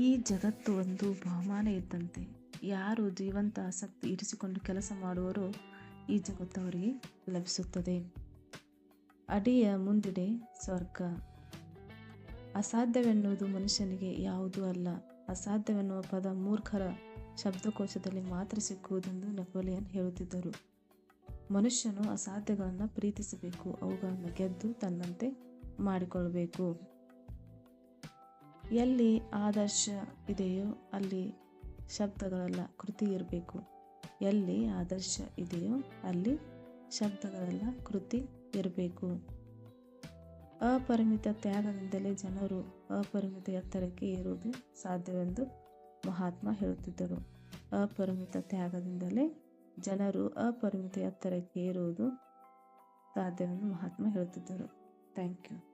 ಈ ಜಗತ್ತು ಒಂದು ಬಹುಮಾನ ಇದ್ದಂತೆ. ಯಾರು ಜೀವಂತ ಆಸಕ್ತಿ ಇರಿಸಿಕೊಂಡು ಕೆಲಸ ಮಾಡುವರೋ ಈ ಜಗತ್ತು ಅವರಿಗೆ ಲಭಿಸುತ್ತದೆ. ಅಡಿಯ ಮುಂದಿಡೆ ಸ್ವರ್ಗ. ಅಸಾಧ್ಯವೆನ್ನುವುದು ಮನುಷ್ಯನಿಗೆ ಯಾವುದೂ ಅಲ್ಲ. ಅಸಾಧ್ಯವೆನ್ನುವ ಪದ ಮೂರ್ಖರ ಶಬ್ದಕೋಶದಲ್ಲಿ ಮಾತ್ರ ಸಿಕ್ಕುವುದೆಂದು ನೆಪೋಲಿಯನ್ ಹೇಳುತ್ತಿದ್ದರು. ಮನುಷ್ಯನು ಅಸಾಧ್ಯಗಳನ್ನು ಪ್ರೀತಿಸಬೇಕು, ಅವುಗಳನ್ನು ಗೆದ್ದು ತನ್ನಂತೆ ಮಾಡಿಕೊಳ್ಳಬೇಕು. ಎಲ್ಲಿ ಆದರ್ಶ ಇದೆಯೋ ಅಲ್ಲಿ ಶಬ್ದಗಳಲ್ಲ ಕೃತಿ ಇರಬೇಕು. ಎಲ್ಲಿ ಆದರ್ಶ ಇದೆಯೋ ಅಲ್ಲಿ ಶಬ್ದಗಳೆಲ್ಲ ಕೃತಿ ಇರಬೇಕು. ಅಪರಿಮಿತ ತ್ಯಾಗದಿಂದಲೇ ಜನರು ಅಪರಿಮಿತ ಎತ್ತರಕ್ಕೆ ಏರುವುದು ಸಾಧ್ಯವೆಂದು ಮಹಾತ್ಮ ಹೇಳುತ್ತಿದ್ದರು. ಅಪರಿಮಿತ ತ್ಯಾಗದಿಂದಲೇ ಜನರು ಅಪರಿಮಿತ ಎತ್ತರಕ್ಕೆ ಏರುವುದು ಸಾಧ್ಯವೆಂದು ಮಹಾತ್ಮ ಹೇಳುತ್ತಿದ್ದರು. Thank you.